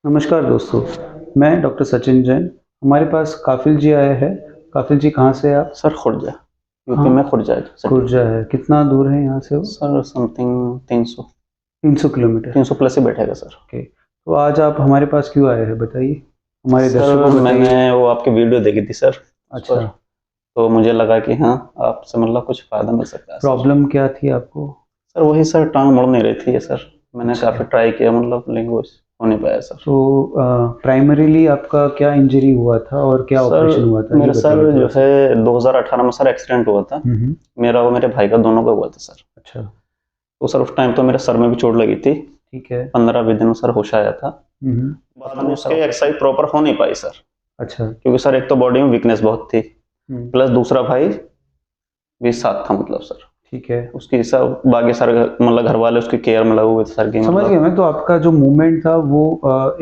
नमस्कार दोस्तों, मैं डॉक्टर सचिन जैन। हमारे पास काफिल जी आए हैं। काफिल जी कहाँ से हैं आप? सर खुर्जा, यूपी हाँ, में खुर्जा है सर। खुर्जा है। कितना दूर है यहाँ से वो? Sir something 300 300 kilometre. 300 प्लस ही बैठेगा सर। ओके, तो आज आप हमारे पास क्यों आए हैं बताइए, हमारे सर दर्शकों को मैंने बताइए। वो आपकी वीडियो देखी थी सर उस पर, अच्छा, तो मुझे लगा कि हाँ आपसे मतलब कुछ फ़ायदा मिल सकता है सर। प्रॉब्लम क्या थी आपको? सर वही सर, टांग मुड़ नहीं रही थी ये सर। मैंने अच्छा, काफ़ी ट्राई किया मतलब, लेकिन कुछ हो नहीं पाया सर। तो प्राइमरीली आपका क्या इंजरी हुआ था और क्या सर ऑपरेशन हुआ था, ये मेरा सर बताइए जो थोड़ा है सा। 2018 में सर एक्सीडेंट हुआ था। हम्म। मेरा और मेरे भाई का दोनों का हुआ था सर। अच्छा, तो सर उस टाइम तो मेरे सर में भी चोट लगी थी। ठीक है। 15-20 दिन में सर होश आया था। हम्म। बाद में उसके एक्सरसाइज प्रॉपर हो नहीं पाई सर, अच्छा। क्योंकि सर एक तो बॉडी में वीकनेस बहुत थी, हम्म। प्लस दूसरा भाई भी साथ था मतलब सर। ठीक है, उसकी सब बाकी सर मतलब घर वाले उसकी केयर में लगे हुए थे सर की समझ गया मतलब। मैं। तो आपका जो मूवमेंट था वो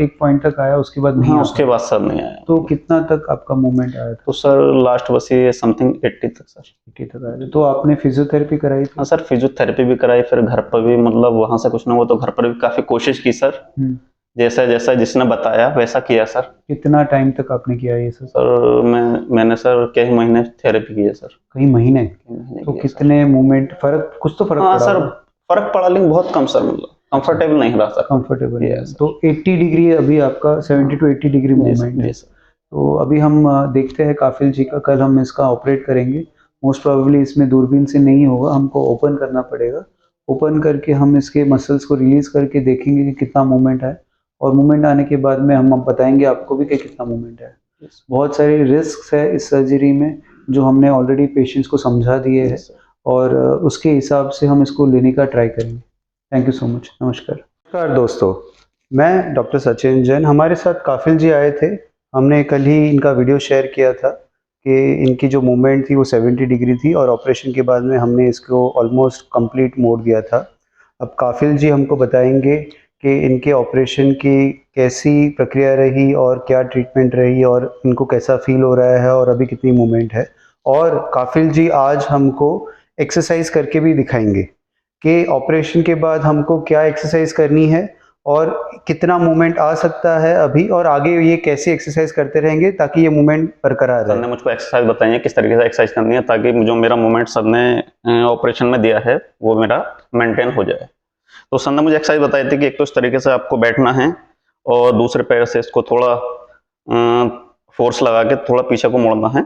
एक पॉइंट तक आया, उसके बाद नहीं हाँ आ उसके पाया। बाद सर नहीं आया तो मतलब। कितना तक आपका मूवमेंट आया तो था? सर लास्ट बस ये समथिंग 80 तक सर। 80 तक आया था। तो आपने फिजियोथेरेपी कराई हाँ थी? सर फिजियोथेरेपी भी कराई, फिर घर पर भी मतलब वहां से कुछ ना हुआ तो घर पर भी काफी कोशिश की सर। हम्म। जैसा जैसा जिसने बताया वैसा किया सर। कितना टाइम तक आपने किया ये सब? सर मैंने सर कई महीने थेरेपी की है सर। कई महीने? कई महीने तो किया सर। कितने मूवमेंट फर्क, कुछ तो फर्क हाँ पड़ा सर, होगा। फर्क पड़ा लेकिन बहुत कम सर, मतलब अच्छा, कंफर्टेबल नहीं रहा सर। कंफर्टेबल ये नहीं है है तो सर। 80 डिग्री अभी आपका, 70 टू 80 डिग्री जी सर, मूवमेंट है। जी सर। तो अभी हम देखते हैं काफिल जी का। कल हम इसका ऑपरेट करेंगे। मोस्ट प्रोबेबली इसमें दूरबीन से नहीं होगा, हमको ओपन करना पड़ेगा। ओपन करके हम इसके मसल्स को रिलीज करके देखेंगे कि कितना मूवमेंट है। और मूवमेंट आने के बाद में हम बताएंगे आपको भी कि कितना मूवमेंट है। जी सर। बहुत सारे रिस्क है इस सर्जरी में, जो हमने ऑलरेडी पेशेंट्स को समझा दिए जी हैं। सर। और उसके हिसाब से हम इसको लेने का ट्राई करेंगे। Thank you so much. नमस्कार। नमस्कार दोस्तों, मैं डॉक्टर सचिन जैन। हमारे साथ काफिल जी आए थे। हमने कल ही इनका वीडियो शेयर किया था कि इनकी जो मूवमेंट थी वो 70 डिग्री थी, और ऑपरेशन के बाद में हमने इसको ऑलमोस्ट कंप्लीट मोड़ दिया था। अब काफिल जी हमको बताएंगे कि इनके ऑपरेशन की कैसी प्रक्रिया रही और क्या ट्रीटमेंट रही और इनको कैसा फील हो रहा है और अभी कितनी मूवमेंट है। और काफिल जी आज हमको एक्सरसाइज करके भी दिखाएंगे कि ऑपरेशन के बाद हमको क्या एक्सरसाइज करनी है और कितना मूवमेंट आ सकता है अभी, और आगे ये कैसे एक्सरसाइज करते रहेंगे ताकि ये मूवमेंट बरकरार सर रहे। ने मुझको एक्सरसाइज बताई है किस तरीके से एक्सरसाइज करनी है, ताकि जो मेरा मूवमेंट सर ने ऑपरेशन में दिया है वो मेरा मेंटेन हो जाए। तो सर ने मुझे एक्सरसाइज बताई थी कि एक तो इस तरीके से आपको बैठना है, और दूसरे पैर से इसको थोड़ा फोर्स लगा के थोड़ा पीछे को मोड़ना है,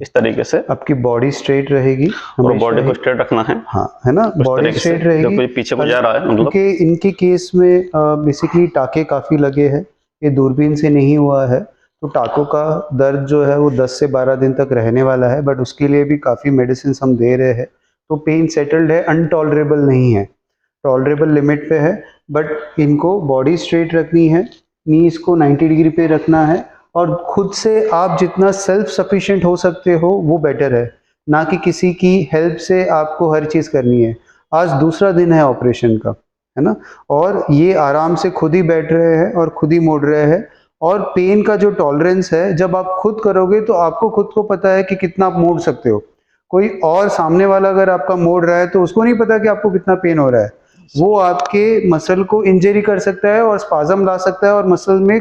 इस तरीके से। आपकी बॉडी स्ट्रेट रहेगी और हमेशा बॉडी ही। को स्ट्रेट रखना है हाँ, है ना, उस बॉडी तरीके से, स्ट्रेट रहेगी। देखो ये पीछे को जा रहा है मतलब। क्योंकि इनके केस में बेसिकली टाके काफ़ी लगे हैं, ये दूरबीन से नहीं हुआ है। तो टाकों का दर्द जो है वो 10 से 12 दिन तक रहने वाला है, बट उसके लिए भी काफ़ी मेडिसिन हम दे रहे हैं। तो पेन सेटल्ड है, अनटॉलरेबल नहीं है, टॉलरेबल लिमिट पे है। बट इनको बॉडी स्ट्रेट रखनी है, नीज को 90 डिग्री पे रखना है, और खुद से आप जितना सेल्फ सफिशिएंट हो सकते हो वो बेटर है, ना कि किसी की हेल्प से आपको हर चीज़ करनी है। आज दूसरा दिन है ऑपरेशन का, है ना, और ये आराम से खुद ही बैठ रहे हैं और खुद ही मोड़ रहे हैं। और पेन का जो टॉलरेंस है, जब आप खुद करोगे तो आपको खुद को पता है कि कितना आप मोड़ सकते हो। कोई और सामने वाला अगर आपका मोड़ रहा है तो उसको नहीं पता कि आपको कितना पेन हो रहा है। वो आपके मसल को इंजरी कर सकता है और स्पाज्म ला सकता है, और मसल में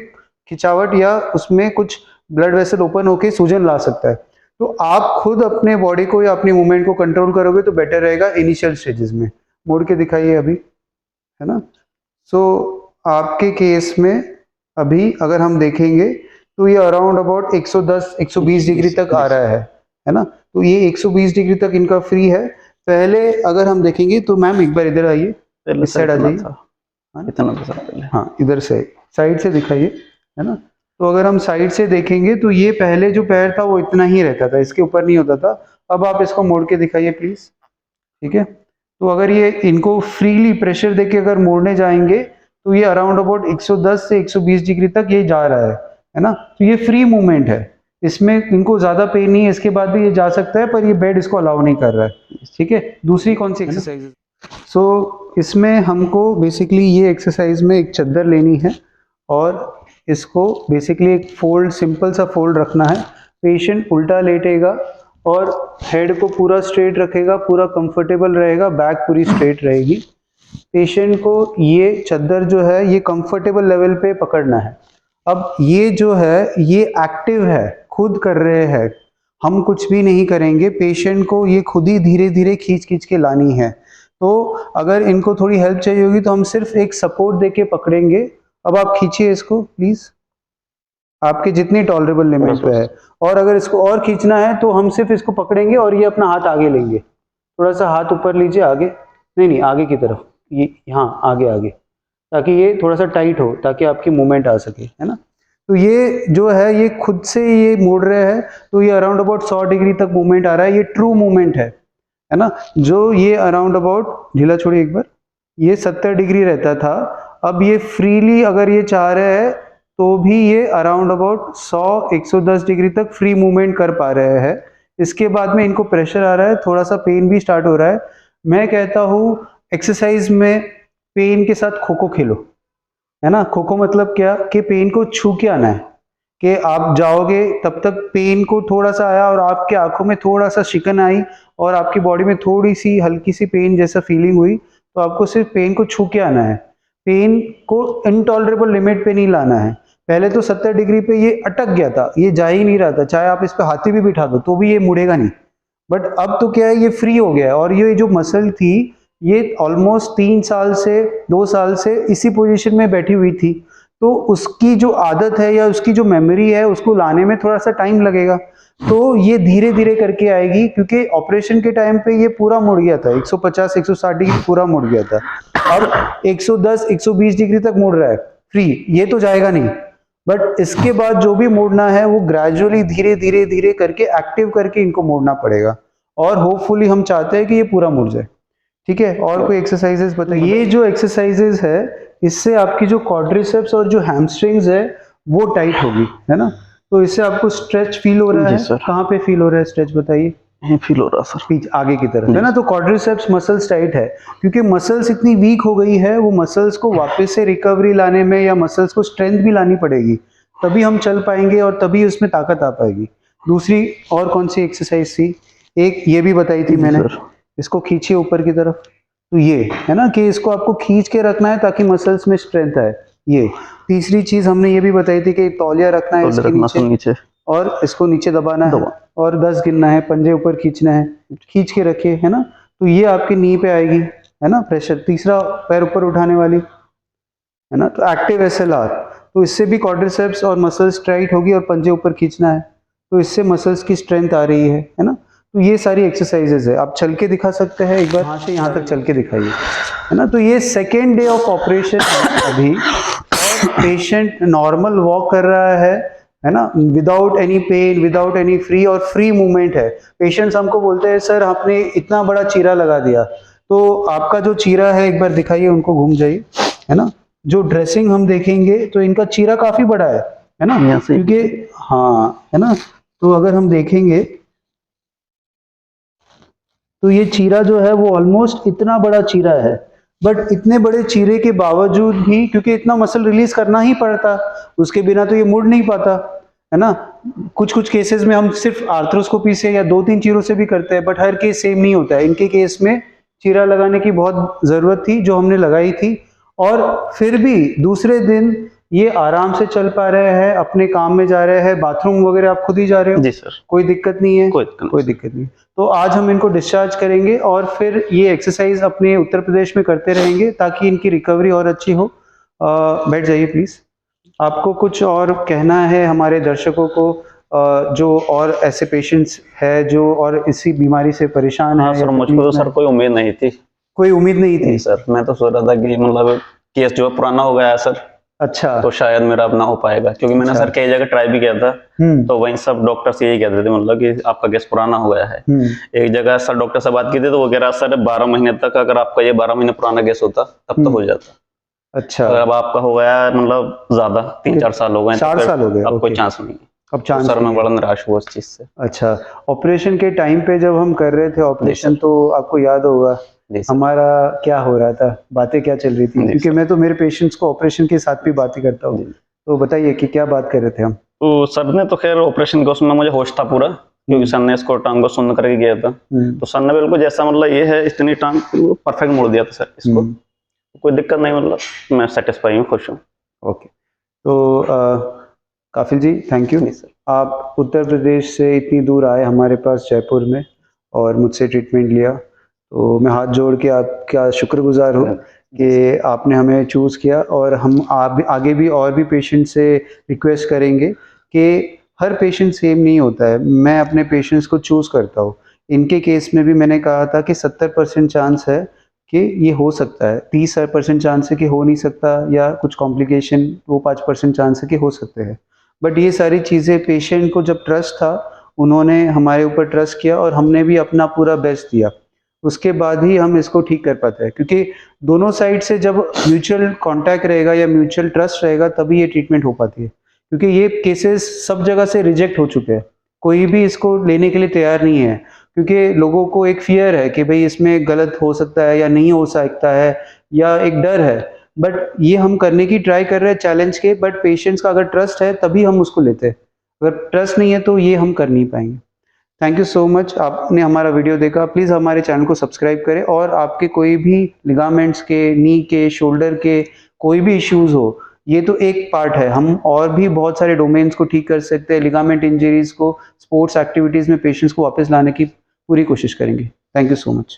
खिंचावट या उसमें कुछ ब्लड वेसल ओपन होकर सूजन ला सकता है। तो आप खुद अपने बॉडी को या अपनी मूवमेंट को कंट्रोल करोगे तो बेटर रहेगा इनिशियल स्टेजेस में। मोड़ के दिखाइए अभी, है ना। सो आपके केस में अभी अगर हम देखेंगे तो ये अराउंड अबाउट 110 120 डिग्री तक आ रहा है ना। तो ये 120 डिग्री तक इनका फ्री है। पहले अगर हम देखेंगे तो मैम एक बार इधर आइए, पहले इस सर साइड आ इतना जाइए। था, हाँ, इतना था सर पहले। हाँ, इधर से साइड से दिखाइए, है ना। तो अगर हम साइड से देखेंगे तो ये पहले जो पैर था वो इतना ही रहता था, इसके ऊपर नहीं होता था। अब आप इसको मोड़ के दिखाइए प्लीज। ठीक है, तो अगर ये इनको फ्रीली प्रेशर देके अगर मोड़ने जाएंगे तो ये अराउंड अबाउट 110 से 120 डिग्री तक ये जा रहा है ना। तो ये फ्री मूवमेंट है, इसमें इनको ज्यादा पेन नहीं है, इसके बाद भी ये जा सकता है, पर ये बेड इसको अलाउ नहीं कर रहा है। ठीक है, दूसरी कौन सी एक्सरसाइज? सो इसमें हमको बेसिकली ये एक्सरसाइज में एक चद्दर लेनी है, और इसको बेसिकली एक फोल्ड, सिंपल सा फोल्ड रखना है। पेशेंट उल्टा लेटेगा और हेड को पूरा स्ट्रेट रखेगा, पूरा कंफर्टेबल रहेगा, बैक पूरी स्ट्रेट रहेगी। पेशेंट को ये चद्दर जो है ये कंफर्टेबल लेवल पे पकड़ना है। अब ये जो है ये एक्टिव है, खुद कर रहे हैं, हम कुछ भी नहीं करेंगे, पेशेंट को ये खुद ही धीरे धीरे खींच खींच के लानी है। तो अगर इनको थोड़ी हेल्प चाहिए होगी तो हम सिर्फ एक सपोर्ट देके पकड़ेंगे। अब आप खींचिए इसको प्लीज, आपके जितनी टॉलरेबल लिमिट पे है। और अगर इसको और खींचना है तो हम सिर्फ इसको पकड़ेंगे और ये अपना हाथ आगे लेंगे, थोड़ा सा हाथ ऊपर लीजिए, आगे नहीं आगे की तरफ, ये यहाँ आगे आगे, ताकि ये थोड़ा सा टाइट हो, ताकि आपकी मूवमेंट आ सके, है ना। तो ये जो है ये खुद से ये मोड़ रहे हैं, तो ये अराउंड अबाउट 100 डिग्री तक मूवमेंट आ रहा है, ये ट्रू मूवमेंट है ना। जो ये अराउंड अबाउट, ढीला छोड़िए एक बार, ये 70 डिग्री रहता था, अब ये फ्रीली अगर ये चाह रहे हैं तो भी ये अराउंड अबाउट 100-110 डिग्री तक फ्री मूवमेंट कर पा रहे हैं। इसके बाद में इनको प्रेशर आ रहा है, थोड़ा सा पेन भी स्टार्ट हो रहा है। मैं कहता हूँ एक्सरसाइज में पेन के साथ खो खो खेलो, है ना। खो खो मतलब क्या कि पेन को छू के आना है, कि आप जाओगे तब तक पेन को थोड़ा सा आया और आपके आंखों में थोड़ा सा शिकन आई और आपकी बॉडी में थोड़ी सी हल्की सी पेन जैसा फीलिंग हुई, तो आपको सिर्फ पेन को छू के आना है, पेन को इनटॉलरेबल लिमिट पे नहीं लाना है। पहले तो 70 डिग्री पे ये अटक गया था, ये जा ही नहीं रहा था, चाहे आप इस पे हाथी भी बिठा दो तो भी ये मुड़ेगा नहीं। बट अब तो क्या है, ये फ्री हो गया है और ये जो मसल थी ये ऑलमोस्ट 3 साल से 2 साल से इसी पोजीशन में बैठी हुई थी, तो उसकी जो आदत है या उसकी जो मेमोरी है उसको लाने में थोड़ा सा टाइम लगेगा। तो ये धीरे धीरे करके आएगी, क्योंकि ऑपरेशन के टाइम पे ये पूरा मुड़ गया था, 150-160 डिग्री पूरा मुड़ गया था। अब 110-120 डिग्री तक मुड़ रहा है फ्री, ये तो जाएगा नहीं। बट इसके बाद जो भी मोड़ना है वो ग्रेजुअली धीरे धीरे धीरे करके एक्टिव करके इनको मोड़ना पड़ेगा, और होपफुली हम चाहते हैं कि ये पूरा मुड़ जाए। ठीक है, और कोई एक्सरसाइजेस बताइए। ये जो एक्सरसाइजेस है इससे आपकी जो क्वाड्रिसेप्स और जो हैमस्ट्रिंग्स है वो टाइट होगी, है ना। तो इससे आपको स्ट्रेच फील हो रहा है, कहाँ पे फील हो रहा है स्ट्रेच बताइए। फील हो रहा सर, पीछे आगे की तरफ, है ना। तो क्वाड्रिसेप्स मसल्स टाइट है, क्योंकि मसल्स इतनी वीक हो गई है, वो मसल्स को वापस से रिकवरी लाने में या मसल्स को स्ट्रेंथ भी लानी पड़ेगी, तभी हम चल पाएंगे और तभी उसमें ताकत आ पाएगी। दूसरी और कौन सी एक्सरसाइज थी, एक ये भी बताई थी मैंने, इसको खींचिए ऊपर की तरफ, तो ये है ना कि इसको आपको खींच के रखना है ताकि मसल्स में स्ट्रेंथ आए। ये तीसरी चीज हमने ये भी बताई थी कि तौलिया रखना है इसके नीचे और इसको नीचे दबाना है और 10 गिनना है, पंजे ऊपर खींचना है, खींच के रखिए, है ना। तो ये आपकी नी पे आएगी, है ना, प्रेशर। तीसरा पैर ऊपर उठाने वाली, है ना, तो एक्टिव SLR, तो इससे भी क्वाड्रिसेप्स और मसल्स टाइट होगी और पंजे ऊपर खींचना है, तो इससे मसल्स की स्ट्रेंथ आ रही है ना। तो ये सारी एक्सरसाइजेज है। आप चल के दिखा सकते हैं एक बार, यहाँ से यहाँ तक चल के दिखाइए, है ना। तो ये सेकेंड डे ऑफ ऑपरेशन है अभी, और पेशेंट नॉर्मल वॉक कर रहा है ना, without any pain, without any free movement है। पेशेंट्स हमको बोलते हैं सर आपने इतना बड़ा चीरा लगा दिया, तो आपका जो चीरा है एक बार दिखाइए, उनको घूम जाइए, है ना। जो ड्रेसिंग हम देखेंगे तो इनका चीरा काफी बड़ा है ना, क्योंकि हाँ, है ना। तो अगर हम देखेंगे तो ये चीरा जो है वो ऑलमोस्ट इतना बड़ा चीरा है, बट इतने बड़े चीरे के बावजूद भी, क्योंकि इतना मसल रिलीज करना ही पड़ता, उसके बिना तो ये मुड़ नहीं पाता, है ना। कुछ केसेस में हम सिर्फ आर्थ्रोस्कोपी से या 2-3 चीरों से भी करते हैं, बट हर केस सेम नहीं होता है। इनके केस में चीरा लगाने की बहुत जरूरत थी, जो हमने लगाई थी, और फिर भी दूसरे दिन ये आराम से चल पा रहे हैं, अपने काम में जा रहे हैं, बाथरूम वगैरह आप खुद ही जा रहे हो। जी सर, कोई दिक्कत नहीं है, कोई दिक्कत नहीं। तो आज हम इनको डिस्चार्ज करेंगे और फिर ये एक्सरसाइज अपने उत्तर प्रदेश में करते रहेंगे ताकि इनकी रिकवरी और अच्छी हो। बैठ जाइए प्लीज। आपको कुछ और कहना है हमारे दर्शकों को, जो और ऐसे पेशेंट्स है जो और इसी बीमारी से परेशान है? सर मुझको तो सर कोई उम्मीद नहीं थी, कोई उम्मीद नहीं थी सर। मैं तो सोच रहा था कि मतलब केस जो पुराना हो गया है सर, अच्छा, तो शायद मेरा अपना हो पाएगा, क्योंकि मैंने सर कई जगह ट्राई भी किया था, तो वहीं सब डॉक्टर्स यही कहते थे मतलब कि आपका केस पुराना हो गया है। एक जगह सर डॉक्टर से बात की थी तो वो कह रहा सर 12 महीने तक अगर आपका ये 12 महीने पुराना केस होता तब तो हो जाता। अच्छा, अगर अब आपका हो गया मतलब ज्यादा 3-4 साल हो गए, 4 साल हो गए, अब कोई चांस नहीं, अब चांस सर मैं बड़ा निराश हुआ इस चीज से। अच्छा, ऑपरेशन के टाइम पे जब हम कर रहे थे ऑपरेशन, तो आपको याद होगा हमारा क्या हो रहा था, बातें क्या चल रही थी, क्योंकि मैं तो मेरे पेशेंट्स को ऑपरेशन के साथ भी बातें करता हूँ। तो बताइए कि क्या बात कर रहे थे हम। तो सर ने तो खैर ऑपरेशन के उसमें मुझे होश था पूरा, क्योंकि सर ने इसको टांग को सुन्न करके गया था, तो सर ने बिल्कुल जैसा मतलब ये है इतनी टांग परफेक्ट मोड़ दिया था सर इसको, कोई दिक्कत नहीं, मतलब मैं सेटिस्फाई हूँ, खुश हूँ। ओके, तो काफिल जी थैंक यू। जी सर। आप उत्तर प्रदेश से इतनी दूर आए हमारे पास जयपुर में और मुझसे ट्रीटमेंट लिया, तो मैं हाथ जोड़ के आपका शुक्रगुजार हूँ कि आपने हमें चूज़ किया। और हम आगे भी और भी पेशेंट से रिक्वेस्ट करेंगे कि हर पेशेंट सेम नहीं होता है। मैं अपने पेशेंट्स को चूज़ करता हूँ। इनके केस में भी मैंने कहा था कि 70% चांस है कि ये हो सकता है, 30% चांस है कि हो नहीं सकता, या कुछ कॉम्प्लिकेशन वो 5% चांस है कि हो सकते हैं। बट ये सारी चीज़ें पेशेंट को जब ट्रस्ट था, उन्होंने हमारे ऊपर ट्रस्ट किया और हमने भी अपना पूरा बेस्ट दिया। उसके बाद ही हम इसको ठीक कर पाते हैं, क्योंकि दोनों साइड से जब म्यूचुअल कॉन्टैक्ट रहेगा या म्यूचुअल ट्रस्ट रहेगा तभी ये ट्रीटमेंट हो पाती है। क्योंकि ये केसेस सब जगह से रिजेक्ट हो चुके हैं, कोई भी इसको लेने के लिए तैयार नहीं है, क्योंकि लोगों को एक फ़ियर है कि भई इसमें गलत हो सकता है या नहीं हो सकता है, या एक डर है। बट ये हम करने की ट्राई कर रहे हैं चैलेंज के, बट पेशेंट्स का अगर ट्रस्ट है तभी हम उसको लेते हैं। अगर ट्रस्ट नहीं है तो ये हम कर नहीं पाएँगे। थैंक यू सो मच, आपने हमारा वीडियो देखा। प्लीज़ हमारे चैनल को सब्सक्राइब करें, और आपके कोई भी लिगामेंट्स के, नी के, शोल्डर के कोई भी इश्यूज़ हो, ये तो एक पार्ट है। हम और भी बहुत सारे डोमेन्स को ठीक कर सकते हैं। लिगामेंट इंजरीज़ को स्पोर्ट्स एक्टिविटीज़ में पेशेंट्स को वापस लाने की पूरी कोशिश करेंगे। Thank you so much.